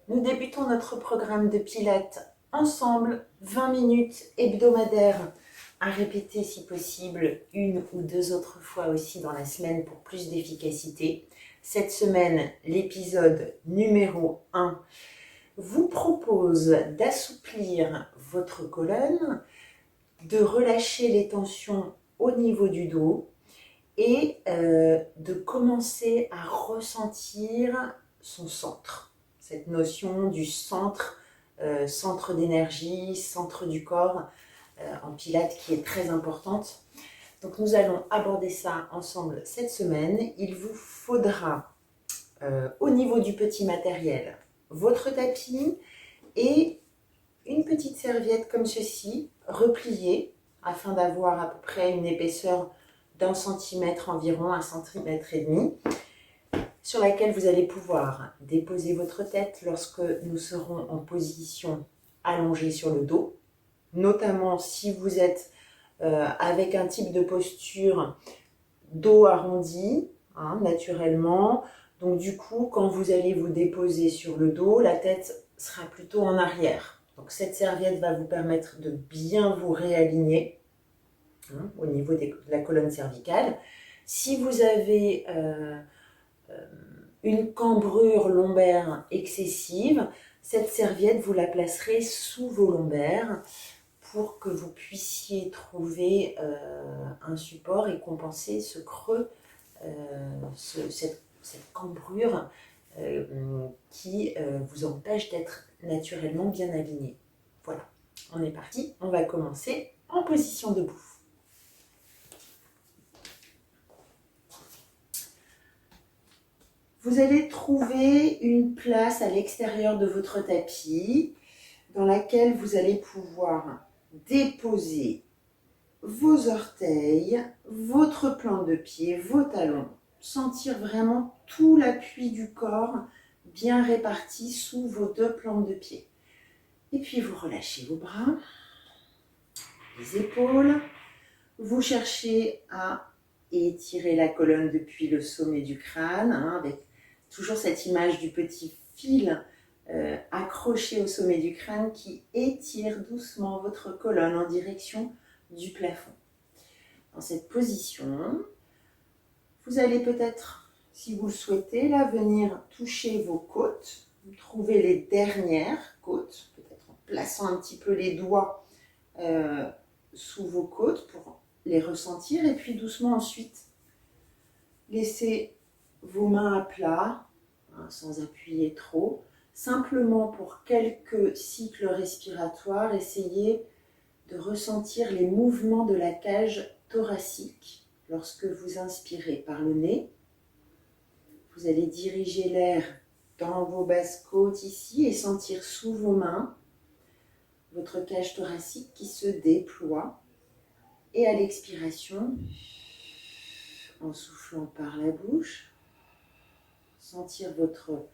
Nous débutons notre programme de pilates ensemble, 20 minutes hebdomadaires à répéter si possible une ou deux autres fois aussi dans la semaine pour plus d'efficacité. Cette semaine, l'épisode numéro 1 vous propose d'assouplir votre colonne, de relâcher les tensions au niveau du dos et de commencer à ressentir son centre. Cette notion du centre, centre d'énergie, centre du corps en pilates qui est très importante. Donc nous allons aborder ça ensemble cette semaine. Il vous faudra au niveau du petit matériel votre tapis et une petite serviette comme ceci, repliée afin d'avoir à peu près une épaisseur d'1 centimètre environ, 1,5 centimètre, sur laquelle vous allez pouvoir déposer votre tête lorsque nous serons en position allongée sur le dos, notamment si vous êtes avec un type de posture dos arrondi, naturellement. Donc du coup, quand vous allez vous déposer sur le dos, la tête sera plutôt en arrière. Donc cette serviette va vous permettre de bien vous réaligner au niveau de la colonne cervicale. Si vous avez une cambrure lombaire excessive, cette serviette, vous la placerez sous vos lombaires pour que vous puissiez trouver un support et compenser ce creux, cette cambrure qui vous empêche d'être naturellement bien aligné. Voilà, on est parti, on va commencer en position debout. Vous allez trouver une place à l'extérieur de votre tapis dans laquelle vous allez pouvoir déposer vos orteils, votre plante de pied, vos talons. Sentir vraiment tout l'appui du corps bien réparti sous vos deux plantes de pied. Et puis vous relâchez vos bras, les épaules. Vous cherchez à étirer la colonne depuis le sommet du crâne, avec toujours cette image du petit fil accroché au sommet du crâne qui étire doucement votre colonne en direction du plafond. Dans cette position, vous allez peut-être, si vous le souhaitez, là, venir toucher vos côtes, trouver les dernières côtes, peut-être en plaçant un petit peu les doigts sous vos côtes pour les ressentir, et puis doucement ensuite, laissez vos mains à plat, sans appuyer trop, simplement pour quelques cycles respiratoires, essayez de ressentir les mouvements de la cage thoracique lorsque vous inspirez par le nez. Vous allez diriger l'air dans vos basses côtes ici et sentir sous vos mains votre cage thoracique qui se déploie. Et à l'expiration, en soufflant par la bouche, sentir votre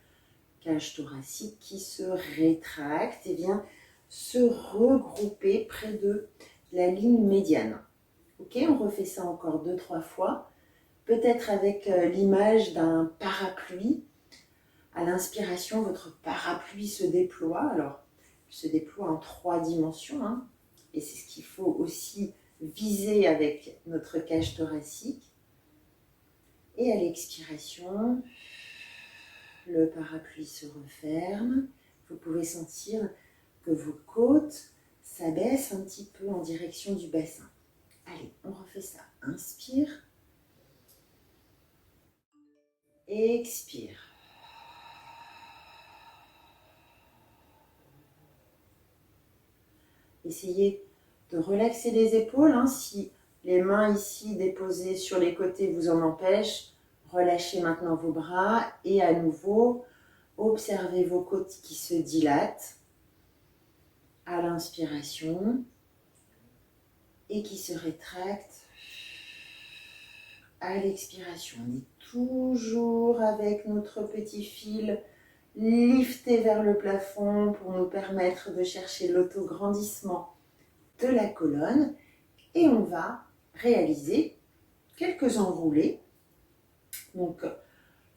cage thoracique qui se rétracte et vient se regrouper près de la ligne médiane. Ok, on refait ça encore 2-3 fois, peut-être avec l'image d'un parapluie. À l'inspiration, votre parapluie se déploie. Alors, il se déploie en 3 dimensions, et c'est ce qu'il faut aussi viser avec notre cage thoracique. Et à l'expiration, le parapluie se referme. Vous pouvez sentir que vos côtes s'abaissent un petit peu en direction du bassin. Allez, on refait ça. Inspire. Expire. Essayez de relaxer les épaules. Si les mains ici déposées sur les côtés vous en empêchent, relâchez maintenant vos bras et à nouveau, observez vos côtes qui se dilatent à l'inspiration et qui se rétractent à l'expiration. On est toujours avec notre petit fil lifté vers le plafond pour nous permettre de chercher l'autograndissement de la colonne et on va réaliser quelques enroulés. Donc,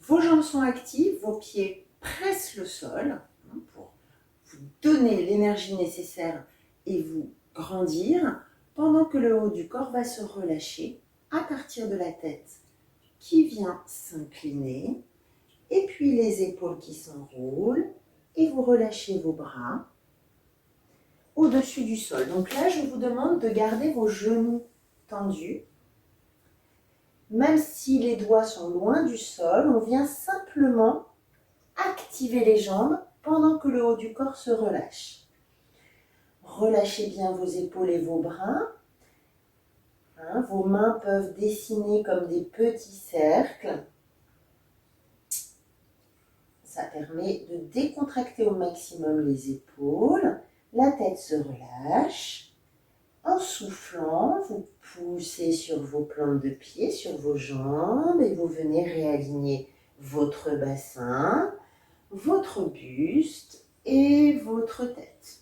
vos jambes sont actives, vos pieds pressent le sol vous donner l'énergie nécessaire et vous grandir, pendant que le haut du corps va se relâcher à partir de la tête qui vient s'incliner, et puis les épaules qui s'enroulent, et vous relâchez vos bras au-dessus du sol. Donc là, je vous demande de garder vos genoux tendus. Même si les doigts sont loin du sol, on vient simplement activer les jambes pendant que le haut du corps se relâche. Relâchez bien vos épaules et vos bras. Vos mains peuvent dessiner comme des petits cercles. Ça permet de décontracter au maximum les épaules. La tête se relâche. En soufflant, vous poussez sur vos plantes de pied, sur vos jambes et vous venez réaligner votre bassin, votre buste et votre tête.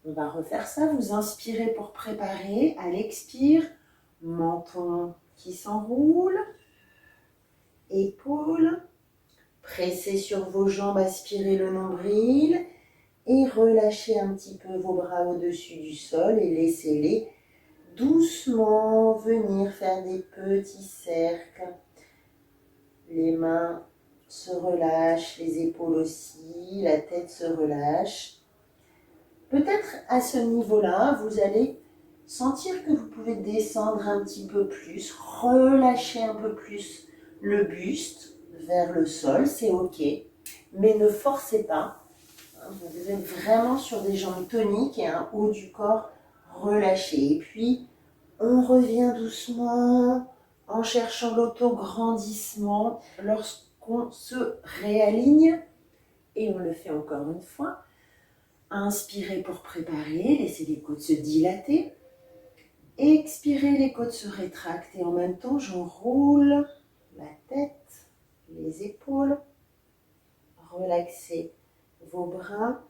On va refaire ça, vous inspirez pour préparer, à l'expire, menton qui s'enroule, épaules, pressez sur vos jambes, aspirez le nombril et relâchez un petit peu vos bras au-dessus du sol et laissez-les doucement venir faire des petits cercles. Les mains se relâchent, les épaules aussi, la tête se relâche. Peut-être à ce niveau-là, vous allez sentir que vous pouvez descendre un petit peu plus, relâcher un peu plus le buste vers le sol, c'est ok, mais ne forcez pas. Vous êtes vraiment sur des jambes toniques et un haut du corps relâché. Et puis, on revient doucement en cherchant l'autograndissement lorsqu'on se réaligne. Et on le fait encore une fois. Inspirez pour préparer, laissez les côtes se dilater. Expirez, les côtes se rétractent et en même temps, j'enroule la tête, les épaules. Relaxez vos bras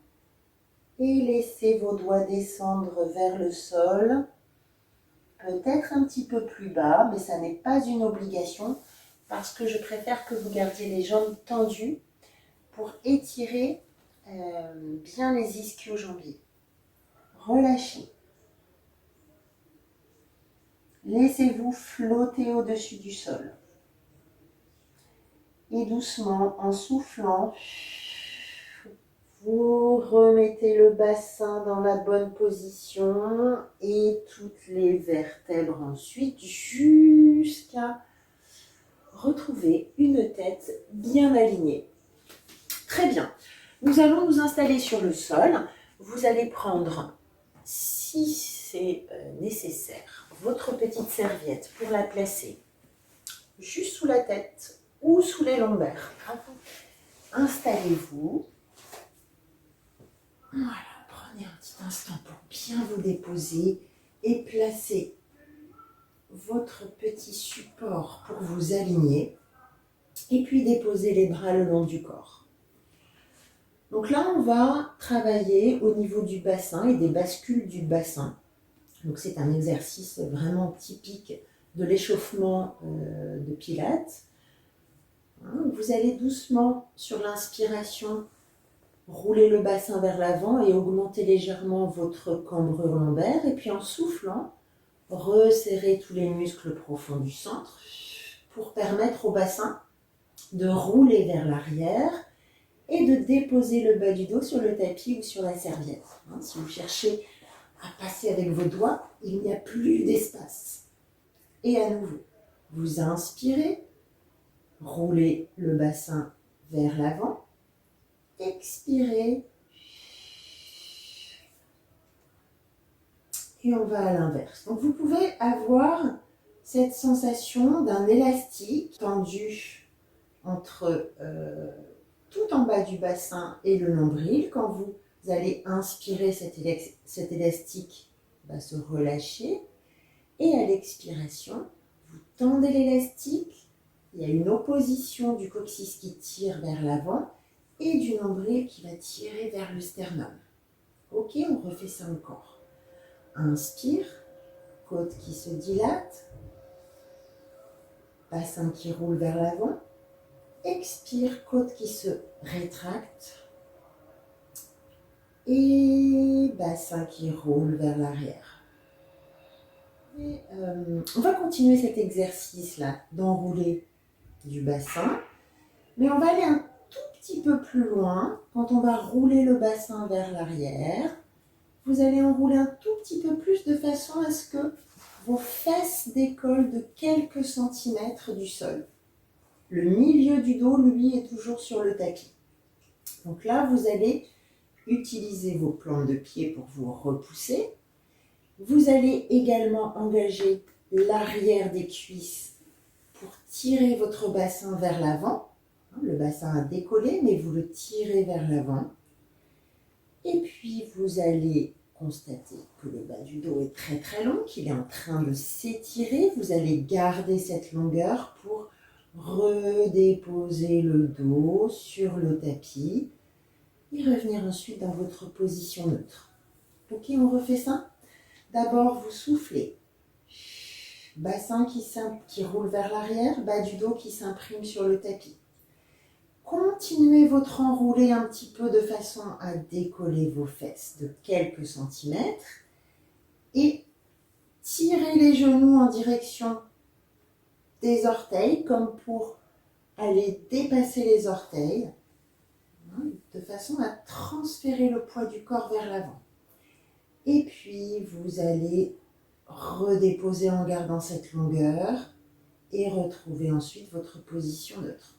et laissez vos doigts descendre vers le sol. Peut-être un petit peu plus bas, mais ça n'est pas une obligation parce que je préfère que vous gardiez les jambes tendues pour étirer bien les ischio-jambiers. Relâchez. Laissez-vous flotter au-dessus du sol. Et doucement, en soufflant, vous remettez le bassin dans la bonne position et toutes les vertèbres ensuite jusqu'à retrouver une tête bien alignée. Très bien. Nous allons nous installer sur le sol. Vous allez prendre, si c'est nécessaire, votre petite serviette pour la placer juste sous la tête ou sous les lombaires. Installez-vous. Voilà, prenez un petit instant pour bien vous déposer et placer votre petit support pour vous aligner. Et puis déposez les bras le long du corps. Donc là, on va travailler au niveau du bassin et des bascules du bassin. Donc c'est un exercice vraiment typique de l'échauffement de Pilates. Vous allez doucement sur l'inspiration rouler le bassin vers l'avant et augmenter légèrement votre cambrure lombaire. Et puis en soufflant, resserrez tous les muscles profonds du centre pour permettre au bassin de rouler vers l'arrière et de déposer le bas du dos sur le tapis ou sur la serviette. Si vous cherchez à passer avec vos doigts, il n'y a plus d'espace. Et à nouveau, vous inspirez, roulez le bassin vers l'avant, expirez, et on va à l'inverse. Donc vous pouvez avoir cette sensation d'un élastique tendu entre tout en bas du bassin et le nombril. Quand vous allez inspirer, cet élastique va se relâcher. Et à l'expiration, vous tendez l'élastique. Il y a une opposition du coccyx qui tire vers l'avant et du nombril qui va tirer vers le sternum. Ok, on refait ça encore. Inspire, côte qui se dilate, bassin qui roule vers l'avant. Expire, côte qui se rétracte. Et bassin qui roule vers l'arrière. On va continuer cet exercice-là d'enrouler du bassin, mais on va aller un tout petit peu plus loin. Quand on va rouler le bassin vers l'arrière, vous allez enrouler un tout petit peu plus de façon à ce que vos fesses décollent de quelques centimètres du sol. Le milieu du dos, lui, est toujours sur le tapis. Donc là, vous allez utiliser vos plantes de pied pour vous repousser. Vous allez également engager l'arrière des cuisses pour tirer votre bassin vers l'avant. Le bassin a décollé, mais vous le tirez vers l'avant. Et puis, vous allez constater que le bas du dos est très très long, qu'il est en train de s'étirer. Vous allez garder cette longueur pour redéposer le dos sur le tapis et revenir ensuite dans votre position neutre. Ok, on refait ça? D'abord, vous soufflez. Bassin qui roule vers l'arrière, bas du dos qui s'imprime sur le tapis. Continuez votre enroulé un petit peu de façon à décoller vos fesses de quelques centimètres et tirez les genoux en direction des orteils comme pour aller dépasser les orteils de façon à transférer le poids du corps vers l'avant. Et puis vous allez redéposer en gardant cette longueur et retrouver ensuite votre position neutre.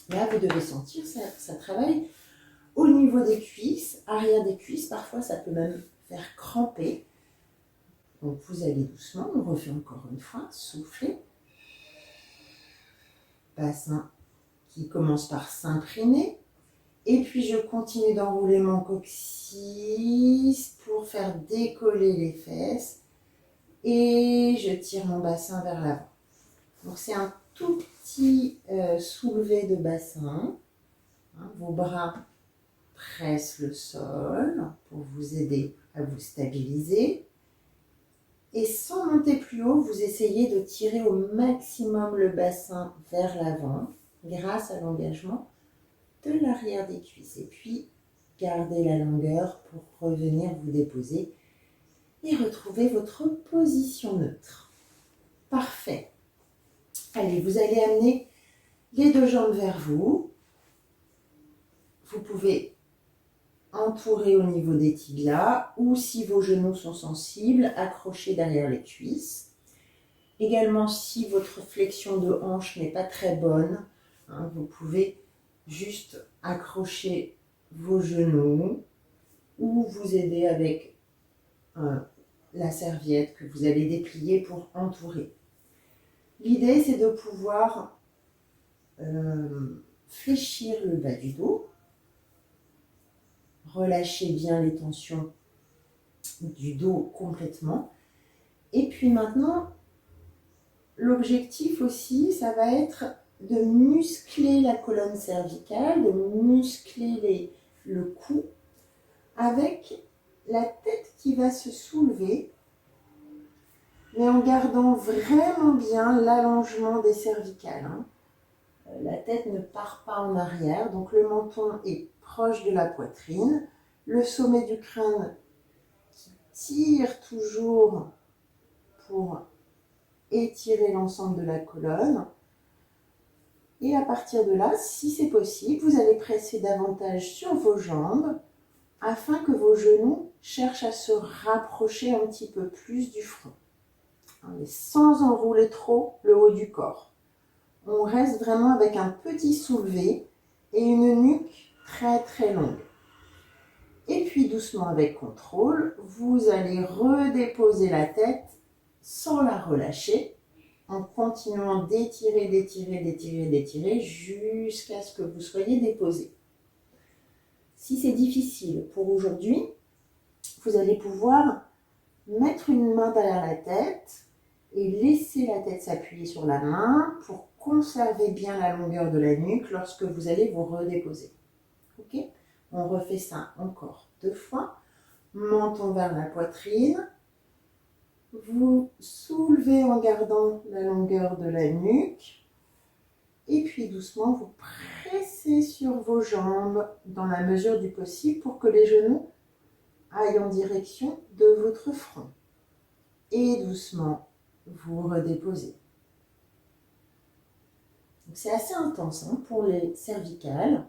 Là, vous devez sentir, ça travaille au niveau des cuisses, arrière des cuisses. Parfois, ça peut même faire cramper. Donc, vous allez doucement. On refait encore une fois. Soufflez. Bassin qui commence par s'imprimer. Et puis, je continue d'enrouler mon coccyx pour faire décoller les fesses. Et je tire mon bassin vers l'avant. Donc, c'est un tout petit soulevé de bassin. Vos bras pressent le sol pour vous aider à vous stabiliser. Et sans monter plus haut, vous essayez de tirer au maximum le bassin vers l'avant grâce à l'engagement de l'arrière des cuisses. Et puis, gardez la longueur pour revenir vous déposer et retrouver votre position neutre. Parfait. Allez, vous allez amener les deux jambes vers vous. Vous pouvez entourer au niveau des tibias ou si vos genoux sont sensibles, accrocher derrière les cuisses. Également, si votre flexion de hanche n'est pas très bonne, vous pouvez juste accrocher vos genoux ou vous aider avec la serviette que vous allez déplier pour entourer. L'idée, c'est de pouvoir fléchir le bas du dos, relâcher bien les tensions du dos complètement. Et puis maintenant, l'objectif aussi, ça va être de muscler la colonne cervicale, de muscler le cou, avec la tête qui va se soulever, mais en gardant vraiment bien l'allongement des cervicales. La tête ne part pas en arrière, donc le menton est proche de la poitrine, le sommet du crâne qui tire toujours pour étirer l'ensemble de la colonne. Et à partir de là, si c'est possible, vous allez presser davantage sur vos jambes afin que vos genoux cherchent à se rapprocher un petit peu plus du front. Mais sans enrouler trop le haut du corps. On reste vraiment avec un petit soulevé et une nuque très très longue. Et puis doucement avec contrôle, vous allez redéposer la tête sans la relâcher, en continuant d'étirer, d'étirer, d'étirer, d'étirer jusqu'à ce que vous soyez déposé. Si c'est difficile pour aujourd'hui, vous allez pouvoir mettre une main derrière la tête et laisser la tête s'appuyer sur la main pour conserver bien la longueur de la nuque lorsque vous allez vous redéposer. Ok ? On refait ça encore 2 fois. Menton vers la poitrine. Vous soulevez en gardant la longueur de la nuque. Et puis doucement, vous pressez sur vos jambes dans la mesure du possible pour que les genoux aillent en direction de votre front. Et doucement, vous redéposez. C'est assez intense pour les cervicales,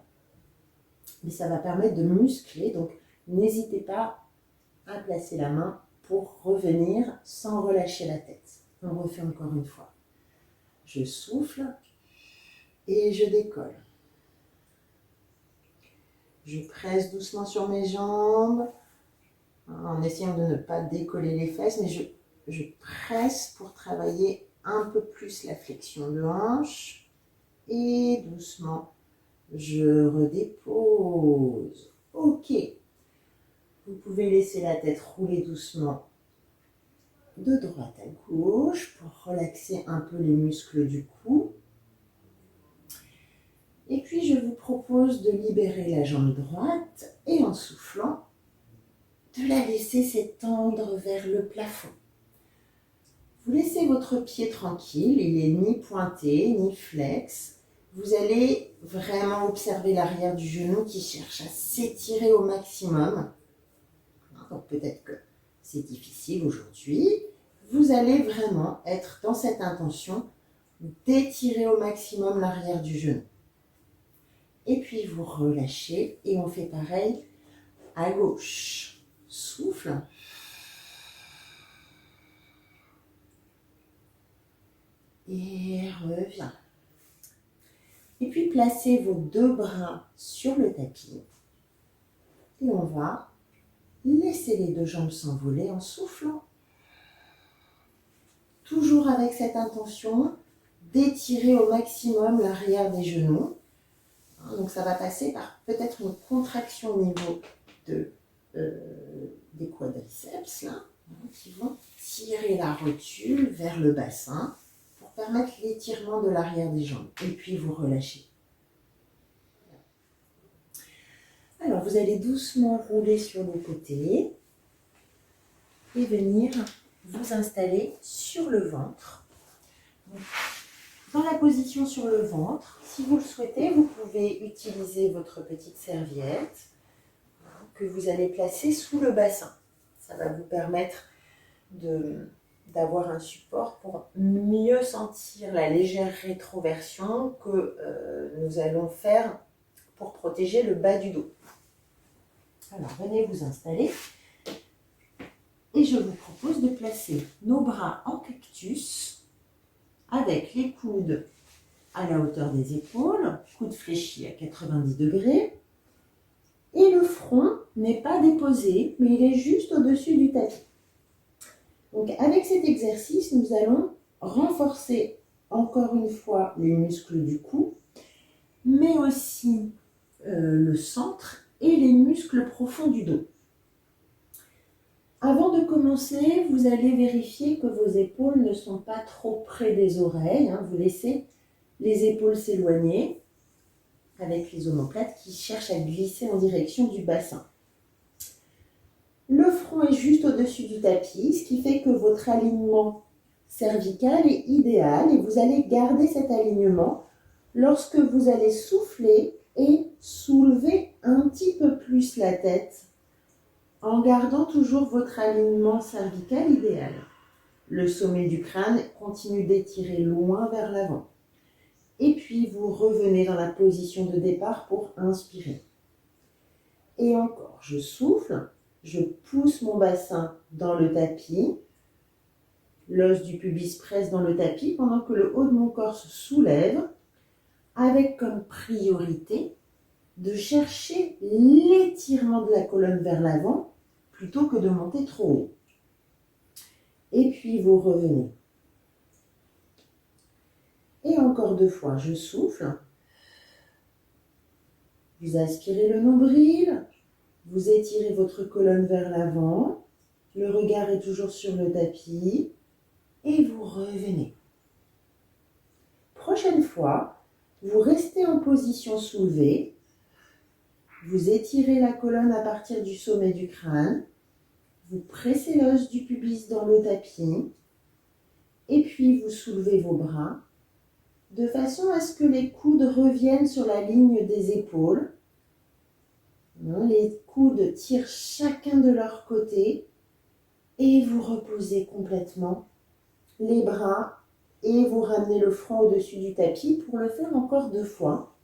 mais ça va permettre de muscler. Donc, n'hésitez pas à placer la main pour revenir sans relâcher la tête. On refait encore une fois. Je souffle et je décolle. Je presse doucement sur mes jambes en essayant de ne pas décoller les fesses, mais je presse pour travailler un peu plus la flexion de hanche et doucement, je redépose. Ok, vous pouvez laisser la tête rouler doucement de droite à gauche pour relaxer un peu les muscles du cou. Et puis, je vous propose de libérer la jambe droite et en soufflant, de la laisser s'étendre vers le plafond. Vous laissez votre pied tranquille, il n'est ni pointé, ni flex. Vous allez vraiment observer l'arrière du genou qui cherche à s'étirer au maximum. Donc peut-être que c'est difficile aujourd'hui. Vous allez vraiment être dans cette intention d'étirer au maximum l'arrière du genou. Et puis vous relâchez et on fait pareil à gauche. Souffle. Et reviens. Et puis placez vos deux bras sur le tapis. Et on va laisser les deux jambes s'envoler en soufflant. Toujours avec cette intention d'étirer au maximum l'arrière des genoux. Donc ça va passer par peut-être une contraction au niveau des quadriceps là, qui vont tirer la rotule vers le bassin pour permettre l'étirement de l'arrière des jambes. Et puis vous relâchez. Alors vous allez doucement rouler sur le côté et venir vous installer sur le ventre. Donc, dans la position sur le ventre, si vous le souhaitez, vous pouvez utiliser votre petite serviette que vous allez placer sous le bassin. Ça va vous permettre d'avoir un support pour mieux sentir la légère rétroversion que nous allons faire pour protéger le bas du dos. Alors, venez vous installer et je vous propose de placer nos bras en cactus avec les coudes à la hauteur des épaules, coudes fléchis à 90 degrés. Et le front n'est pas déposé, mais il est juste au-dessus du tapis. Donc avec cet exercice, nous allons renforcer encore une fois les muscles du cou, mais aussi le centre et les muscles profonds du dos. Avant de commencer, vous allez vérifier que vos épaules ne sont pas trop près des oreilles. Vous laissez les épaules s'éloigner avec les omoplates qui cherchent à glisser en direction du bassin. Le front est juste au-dessus du tapis, ce qui fait que votre alignement cervical est idéal et vous allez garder cet alignement lorsque vous allez souffler et soulever un petit peu plus la tête en gardant toujours votre alignement cervical idéal. Le sommet du crâne continue d'étirer loin vers l'avant. Et puis vous revenez dans la position de départ pour inspirer. Et encore, je souffle, je pousse mon bassin dans le tapis, l'os du pubis presse dans le tapis pendant que le haut de mon corps se soulève, avec comme priorité de chercher l'étirement de la colonne vers l'avant plutôt que de monter trop haut. Et puis vous revenez. Et encore 2 fois, je souffle. Vous aspirez le nombril, vous étirez votre colonne vers l'avant, le regard est toujours sur le tapis et vous revenez. Prochaine fois, vous restez en position soulevée, vous étirez la colonne à partir du sommet du crâne, vous pressez l'os du pubis dans le tapis et puis vous soulevez vos bras, de façon à ce que les coudes reviennent sur la ligne des épaules. Les coudes tirent chacun de leur côté et vous reposez complètement les bras et vous ramenez le front au-dessus du tapis pour le faire encore 2 fois.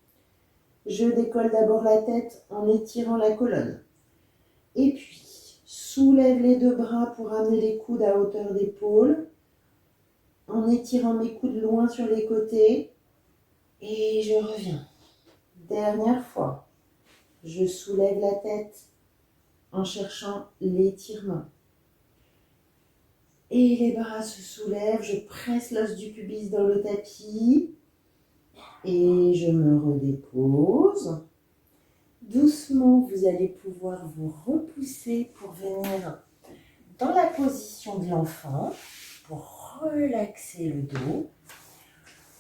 Je décolle d'abord la tête en étirant la colonne. Et puis, soulève les 2 bras pour ramener les coudes à hauteur d'épaule en étirant mes coudes loin sur les côtés. Et je reviens. Dernière fois. Je soulève la tête en cherchant l'étirement. Et les bras se soulèvent, je presse l'os du pubis dans le tapis et je me redépose. Doucement, vous allez pouvoir vous repousser pour venir dans la position de l'enfant, pour relaxer le dos.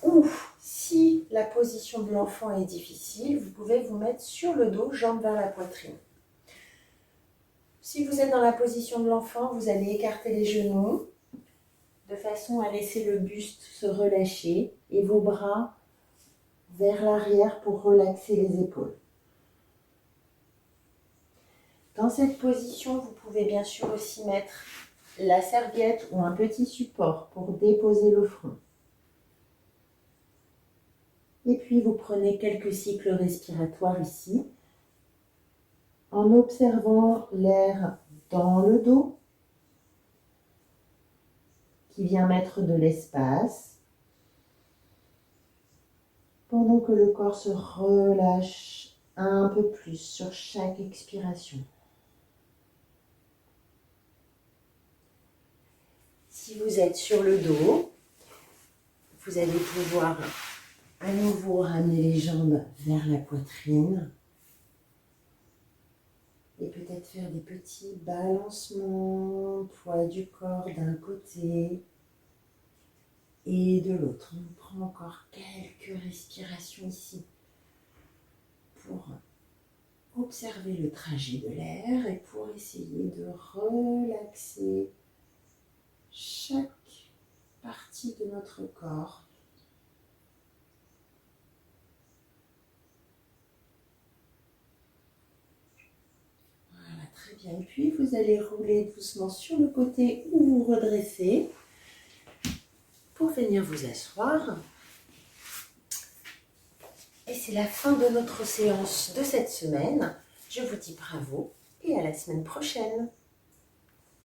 Ou si la position de l'enfant est difficile, vous pouvez vous mettre sur le dos, jambes vers la poitrine. Si vous êtes dans la position de l'enfant, vous allez écarter les genoux de façon à laisser le buste se relâcher et vos bras vers l'arrière pour relaxer les épaules. Dans cette position, vous pouvez bien sûr aussi mettre la serviette ou un petit support pour déposer le front. Et puis vous prenez quelques cycles respiratoires ici, en observant l'air dans le dos, qui vient mettre de l'espace, pendant que le corps se relâche un peu plus sur chaque expiration. Si vous êtes sur le dos, vous allez pouvoir à nouveau ramener les jambes vers la poitrine et peut-être faire des petits balancements, poids du corps d'un côté et de l'autre. On prend encore quelques respirations ici pour observer le trajet de l'air et pour essayer de relaxer chaque partie de notre corps. Voilà, très bien. Et puis vous allez rouler doucement sur le côté ou vous redresser pour venir vous asseoir. Et c'est la fin de notre séance de cette semaine. Je vous dis bravo et à la semaine prochaine.